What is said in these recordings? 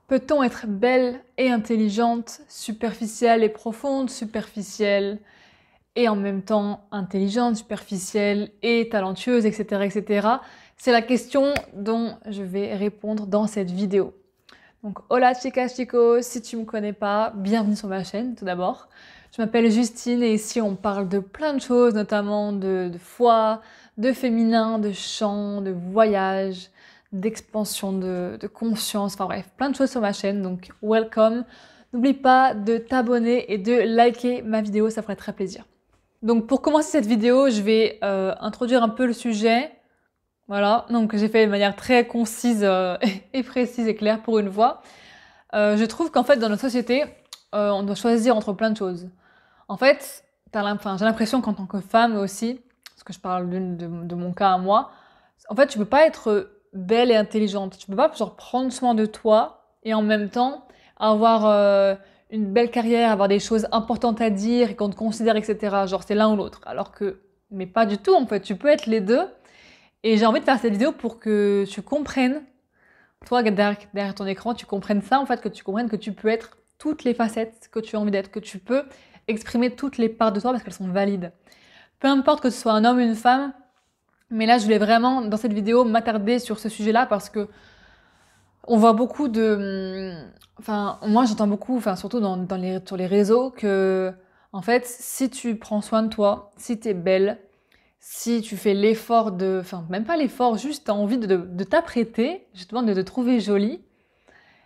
Peut-on être belle et intelligente, superficielle et profonde, superficielle et en même temps intelligente, superficielle et talentueuse, etc., etc. C'est la question dont je vais répondre dans cette vidéo. Donc, hola chicas chicos, si tu me connais pas, bienvenue sur ma chaîne tout d'abord. Je m'appelle Justine et ici on parle de plein de choses, notamment de foi, de féminin, de chant, de voyage, d'expansion de conscience, enfin bref, plein de choses sur ma chaîne, donc welcome. N'oublie pas de t'abonner et de liker ma vidéo, ça ferait très plaisir. Donc pour commencer cette vidéo, je vais introduire un peu le sujet. Voilà, donc j'ai fait de manière très concise et précise et claire pour une fois. Je trouve qu'en fait dans notre société, on doit choisir entre plein de choses. En fait, j'ai l'impression qu'en tant que femme aussi, parce que je parle de mon cas à moi, en fait tu peux pas être belle et intelligente. Tu peux pas genre prendre soin de toi et en même temps avoir une belle carrière, avoir des choses importantes à dire et qu'on te considère, etc. Genre c'est l'un ou l'autre. Alors que, mais pas du tout en fait, tu peux être les deux. Et j'ai envie de faire cette vidéo pour que tu comprennes, toi derrière ton écran, tu comprennes ça en fait, que tu comprennes que tu peux être toutes les facettes que tu as envie d'être, que tu peux exprimer toutes les parts de toi parce qu'elles sont valides. Peu importe que ce soit un homme ou une femme, mais là je voulais vraiment dans cette vidéo m'attarder sur ce sujet-là parce que on voit beaucoup de... Enfin, moi j'entends beaucoup, enfin surtout sur les réseaux, que en fait si tu prends soin de toi, si t'es belle, si tu fais l'effort de... Enfin, même pas l'effort, juste t'as envie de t'apprêter, justement de te trouver jolie,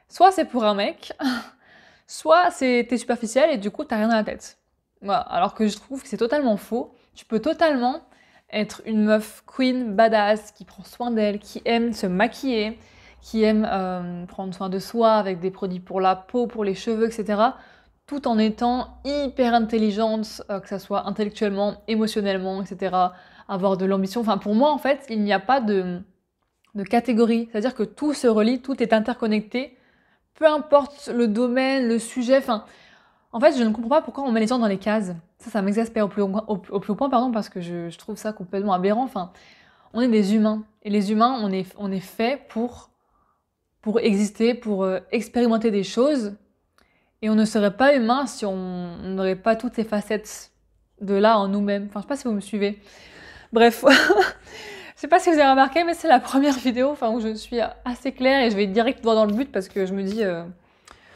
soit c'est pour un mec, soit t'es superficielle et du coup t'as rien dans la tête. Voilà. Alors que je trouve que c'est totalement faux. Tu peux totalement être une meuf queen, badass, qui prend soin d'elle, qui aime se maquiller, qui aime prendre soin de soi avec des produits pour la peau, pour les cheveux, etc. Tout en étant hyper intelligente, que ça soit intellectuellement, émotionnellement, etc. Avoir de l'ambition. Enfin, pour moi, en fait, il n'y a pas de catégorie. C'est-à-dire que tout se relie, tout est interconnecté. Peu importe le domaine, le sujet. Enfin, en fait, je ne comprends pas pourquoi on met les gens dans les cases. Ça m'exaspère au plus haut point, pardon, parce que je trouve ça complètement aberrant. Enfin, on est des humains. Et les humains, on est fait pour exister, pour expérimenter des choses. Et on ne serait pas humain si on n'aurait pas toutes ces facettes de là en nous-mêmes. Enfin, je sais pas si vous me suivez. Bref, je sais pas si vous avez remarqué, mais c'est la première vidéo où je suis assez claire et je vais direct droit dans le but parce que je me dis...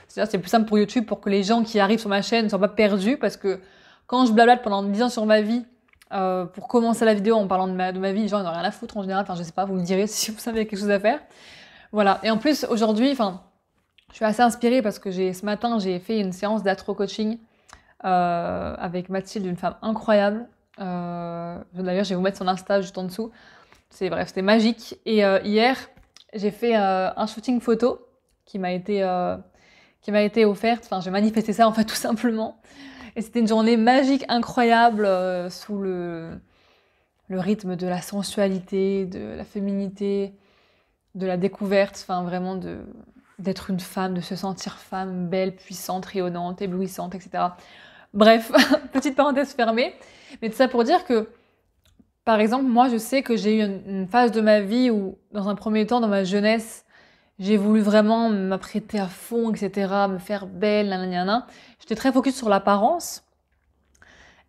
c'est plus simple pour YouTube pour que les gens qui arrivent sur ma chaîne ne soient pas perdus parce que quand je blablate pendant 10 ans sur ma vie, pour commencer la vidéo en parlant de ma vie, les gens ils n'ont rien à foutre en général. Enfin, je sais pas, vous me direz si vous savez quelque chose à faire. Voilà. Et en plus, aujourd'hui, je suis assez inspirée parce que ce matin, j'ai fait une séance d'astro-coaching avec Mathilde, une femme incroyable. D'ailleurs, je vais vous mettre son Insta juste en dessous. Bref, c'était magique. Et hier, j'ai fait un shooting photo qui m'a été offerte. Enfin, j'ai manifesté ça en fait tout simplement. Et c'était une journée magique, incroyable, sous le rythme de la sensualité, de la féminité, de la découverte. Enfin, vraiment d'être une femme, de se sentir femme, belle, puissante, rayonnante, éblouissante, etc. Bref, petite parenthèse fermée. Mais tout ça pour dire que, par exemple, moi, je sais que j'ai eu une phase de ma vie où, dans un premier temps, dans ma jeunesse, j'ai voulu vraiment m'apprêter à fond, etc., me faire belle, nanana. J'étais très focus sur l'apparence.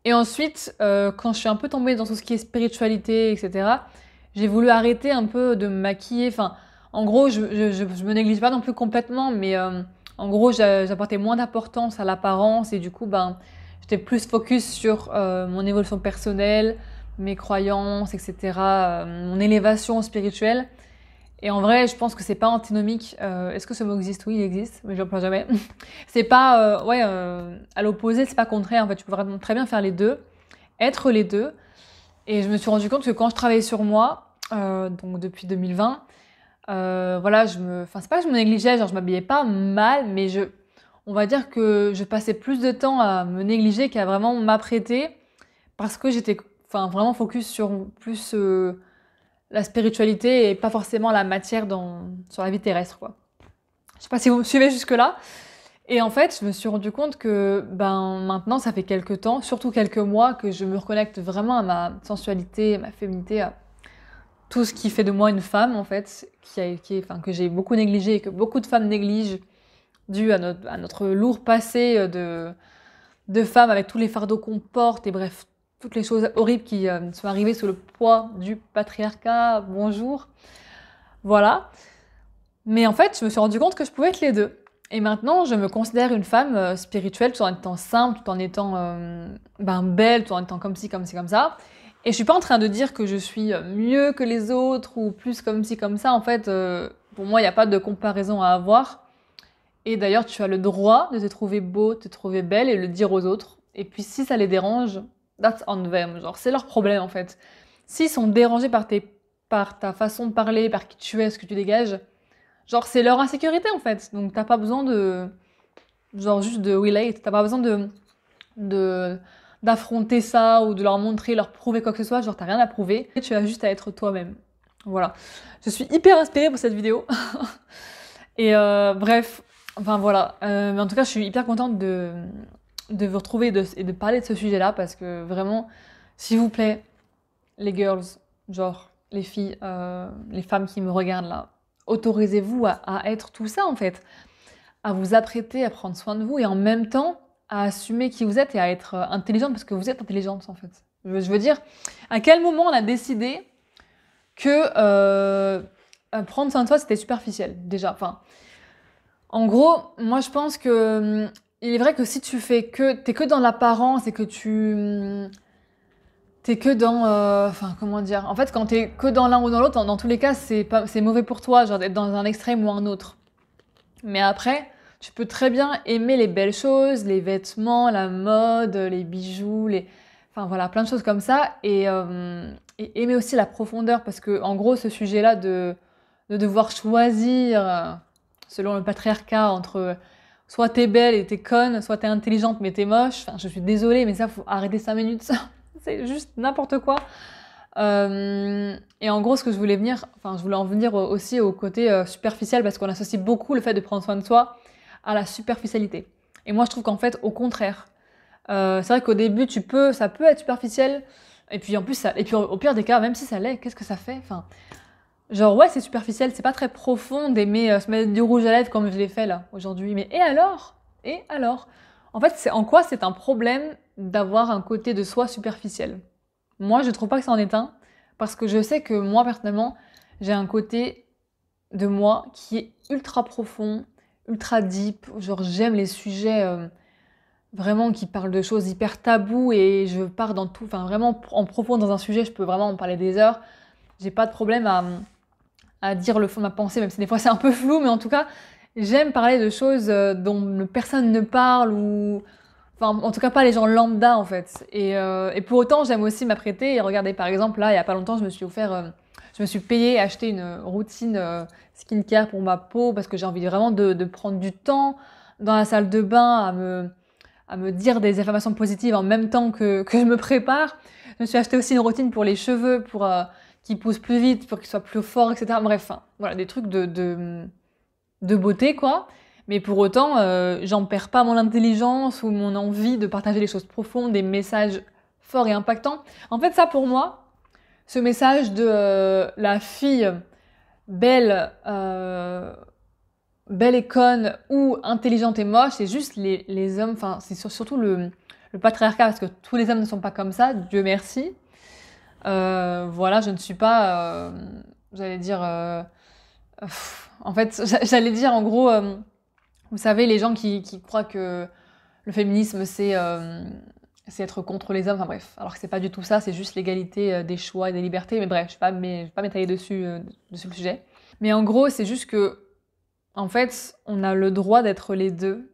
Et ensuite, quand je suis un peu tombée dans tout ce qui est spiritualité, etc., j'ai voulu arrêter un peu de me maquiller. Enfin, en gros, je me néglige pas non plus complètement, mais en gros, j'apportais moins d'importance à l'apparence et du coup, j'étais plus focus sur mon évolution personnelle, mes croyances, etc., mon élévation spirituelle. Et en vrai, je pense que c'est pas antinomique. Est-ce que ce mot existe? Oui, il existe, mais je l'emploie jamais. C'est pas, à l'opposé, c'est pas contraire. En fait, tu peux vraiment très bien faire les deux, être les deux. Et je me suis rendu compte que quand je travaillais sur moi, donc depuis 2020, voilà, c'est pas que je me négligeais, genre je m'habillais pas mal, mais on va dire que je passais plus de temps à me négliger qu'à vraiment m'apprêter parce que j'étais, vraiment focus sur plus la spiritualité et pas forcément la matière sur la vie terrestre, quoi. Je sais pas si vous me suivez jusque-là. Et en fait, je me suis rendu compte que maintenant, ça fait quelques temps, surtout quelques mois, que je me reconnecte vraiment à ma sensualité, à ma féminité, à tout ce qui fait de moi une femme, en fait, que j'ai beaucoup négligé et que beaucoup de femmes négligent dû à notre lourd passé de femmes avec tous les fardeaux qu'on porte et bref, toutes les choses horribles qui sont arrivées sous le poids du patriarcat. Bonjour. Voilà. Mais en fait, je me suis rendu compte que je pouvais être les deux. Et maintenant, je me considère une femme spirituelle tout en étant simple, tout en étant belle, tout en étant comme ci, comme ci, comme ça. Et je suis pas en train de dire que je suis mieux que les autres ou plus comme ci, comme ça. En fait, pour moi, il n'y a pas de comparaison à avoir. Et d'ailleurs, tu as le droit de te trouver beau, de te trouver belle et le dire aux autres. Et puis, si ça les dérange, that's on them. Genre, c'est leur problème, en fait. S'ils sont dérangés par ta façon de parler, par qui tu es, ce que tu dégages, genre, c'est leur insécurité, en fait. Donc, t'as pas besoin de... Genre, juste de relate. T'as pas besoin d'affronter ça ou de leur montrer, leur prouver quoi que ce soit. Genre, t'as rien à prouver. Tu as juste à être toi-même. Voilà. Je suis hyper inspirée pour cette vidéo. Et bref, enfin voilà. Mais en tout cas, je suis hyper contente de vous retrouver et de parler de ce sujet-là parce que vraiment, s'il vous plaît, les girls, genre les filles, les femmes qui me regardent là, autorisez-vous à être tout ça en fait, à vous apprêter, à prendre soin de vous et en même temps à assumer qui vous êtes et à être intelligente parce que vous êtes intelligente en fait. Je veux dire, à quel moment on a décidé que prendre soin de soi c'était superficiel déjà. Enfin, en gros, moi je pense que il est vrai que si tu fais t'es que dans l'apparence et que t'es que dans, enfin comment dire, en fait quand t'es que dans l'un ou dans l'autre, dans tous les cas c'est mauvais pour toi, genre d'être dans un extrême ou un autre. Mais après, tu peux très bien aimer les belles choses, les vêtements, la mode, les bijoux, enfin voilà, plein de choses comme ça, et aimer aussi la profondeur, parce que en gros, ce sujet-là de devoir choisir, selon le patriarcat, entre soit t'es belle et t'es conne, soit t'es intelligente mais t'es moche, enfin je suis désolée, mais ça, faut arrêter 5 minutes, c'est juste n'importe quoi. Et en gros, ce que je voulais je voulais en venir aussi au côté superficiel parce qu'on associe beaucoup le fait de prendre soin de soi à la superficialité. Et moi, je trouve qu'en fait, au contraire, c'est vrai qu'au début, ça peut être superficiel. Et puis en plus, et puis au pire des cas, même si ça l'est, qu'est-ce que ça fait? Enfin, genre ouais, c'est superficiel, c'est pas très profond d'aimer se mettre du rouge à lèvres comme je l'ai fait là aujourd'hui. Mais et alors? Et alors? En fait, en quoi c'est un problème d'avoir un côté de soi superficiel? Moi, je trouve pas que ça en est un, parce que je sais que moi, personnellement, j'ai un côté de moi qui est ultra profond, ultra deep. Genre, j'aime les sujets vraiment qui parlent de choses hyper tabous et je pars dans tout, enfin vraiment en profond dans un sujet, je peux vraiment en parler des heures. J'ai pas de problème à dire le fond de ma pensée, même si des fois c'est un peu flou, mais en tout cas, j'aime parler de choses dont personne ne parle ou... Enfin, en tout cas, pas les gens lambda, en fait. Et pour autant, j'aime aussi m'apprêter. Et regardez, par exemple, là, il y a pas longtemps, je me suis payée et acheté une routine skincare pour ma peau parce que j'ai envie vraiment de prendre du temps dans la salle de bain à me dire des affirmations positives en même temps que je me prépare. Je me suis acheté aussi une routine pour les cheveux, pour qu'ils poussent plus vite, pour qu'ils soient plus forts, etc. Bref, hein, voilà, des trucs de beauté, quoi. Mais pour autant, j'en perds pas mon intelligence ou mon envie de partager des choses profondes, des messages forts et impactants. En fait, ça pour moi, ce message de la fille belle, belle et conne ou intelligente et moche, c'est juste les hommes, enfin c'est surtout le patriarcat parce que tous les hommes ne sont pas comme ça, Dieu merci. Voilà, je ne suis pas, j'allais dire, en fait, j'allais dire en gros... vous savez, les gens qui croient que le féminisme, c'est être contre les hommes, enfin bref. Alors que c'est pas du tout ça, c'est juste l'égalité des choix et des libertés. Mais bref, je vais pas m'étaler dessus le sujet. Mais en gros, c'est juste que, en fait, on a le droit d'être les deux.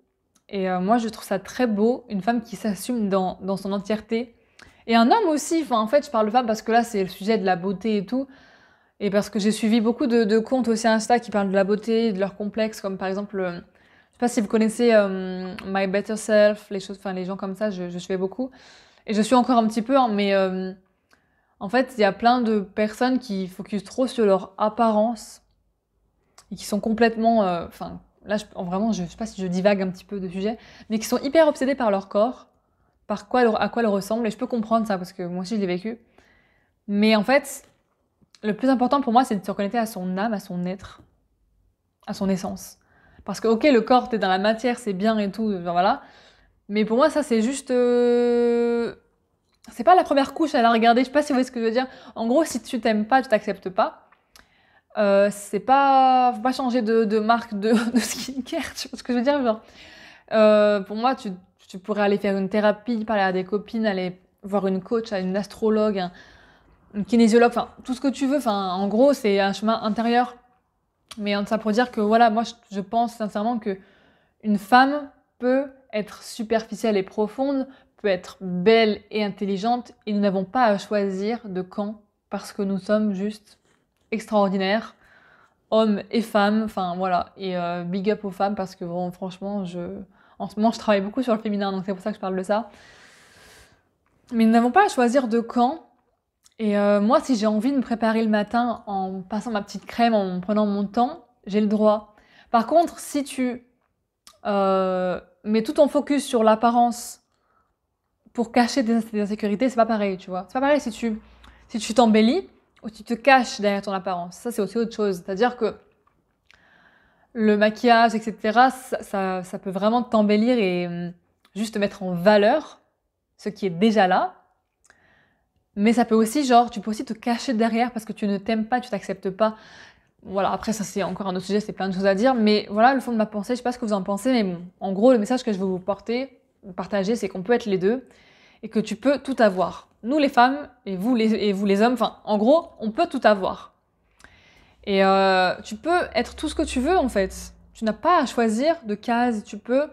Et moi, je trouve ça très beau, une femme qui s'assume dans son entièreté. Et un homme aussi, enfin en fait, je parle de femme parce que là, c'est le sujet de la beauté et tout. Et parce que j'ai suivi beaucoup de comptes aussi Insta qui parlent de la beauté, de leurs complexes, comme par exemple... je sais pas si vous connaissez My Better Self, les gens comme ça, je suivais beaucoup. Et je suis encore un petit peu, hein, mais en fait, il y a plein de personnes qui focusent trop sur leur apparence et qui sont complètement, enfin, là, vraiment, je sais pas si je divague un petit peu de sujet, mais qui sont hyper obsédées par leur corps, à quoi elles ressemblent. Et je peux comprendre ça parce que moi aussi, je l'ai vécu. Mais en fait, le plus important pour moi, c'est de se reconnecter à son âme, à son être, à son essence. Parce que, ok, le corps, t'es dans la matière, c'est bien et tout, genre, voilà. Mais pour moi, ça, c'est juste... C'est pas la première couche à la regarder, je sais pas si vous voyez ce que je veux dire. En gros, si tu t'aimes pas, tu t'acceptes pas. C'est pas... Faut pas changer de marque de skincare, tu vois ce que je veux dire, genre. Pour moi, tu pourrais aller faire une thérapie, parler à des copines, aller voir une coach, une astrologue, une kinésiologue, enfin, tout ce que tu veux. Enfin, en gros, c'est un chemin intérieur. Mais ça pour dire que, voilà, moi, je pense sincèrement que une femme peut être superficielle et profonde, peut être belle et intelligente, et nous n'avons pas à choisir de camp parce que nous sommes juste extraordinaires, hommes et femmes, enfin voilà. Et big up aux femmes parce que bon, franchement, en ce moment, je travaille beaucoup sur le féminin, donc c'est pour ça que je parle de ça. Mais nous n'avons pas à choisir de camp. Et moi, si j'ai envie de me préparer le matin en passant ma petite crème, en prenant mon temps, j'ai le droit. Par contre, si tu mets tout ton focus sur l'apparence pour cacher des insécurités, c'est pas pareil, tu vois. C'est pas pareil si tu t'embellis ou tu te caches derrière ton apparence. Ça, c'est aussi autre chose. C'est-à-dire que le maquillage, etc., ça peut vraiment t'embellir et juste te mettre en valeur ce qui est déjà là. Mais ça peut aussi, genre, tu peux aussi te cacher derrière parce que tu ne t'aimes pas, tu t'acceptes pas. Voilà, après ça c'est encore un autre sujet, c'est plein de choses à dire, mais voilà le fond de ma pensée, je sais pas ce que vous en pensez, mais bon, en gros le message que je veux vous partager, c'est qu'on peut être les deux et que tu peux tout avoir. Nous les femmes et vous les hommes, enfin en gros on peut tout avoir. Et tu peux être tout ce que tu veux en fait. Tu n'as pas à choisir de cases, tu peux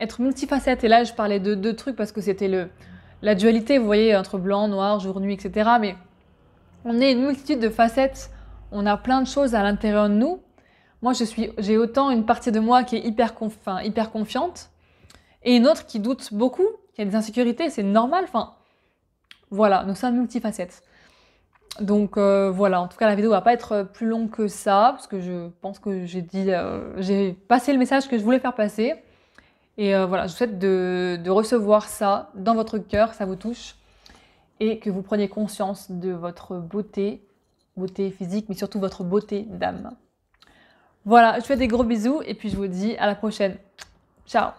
être multifacette. Et là je parlais de deux trucs parce que c'était la dualité, vous voyez, entre blanc, noir, jour, nuit, etc. Mais on est une multitude de facettes. On a plein de choses à l'intérieur de nous. Moi, j'ai autant une partie de moi qui est hyper confiante et une autre qui doute beaucoup, qui a des insécurités. C'est normal. Enfin, voilà, nous sommes multifacettes. Donc voilà, en tout cas, la vidéo va pas être plus longue que ça parce que je pense que j'ai passé le message que je voulais faire passer. Et voilà, je vous souhaite de recevoir ça dans votre cœur, ça vous touche, et que vous preniez conscience de votre beauté physique, mais surtout votre beauté d'âme. Voilà, je vous fais des gros bisous et puis je vous dis à la prochaine. Ciao!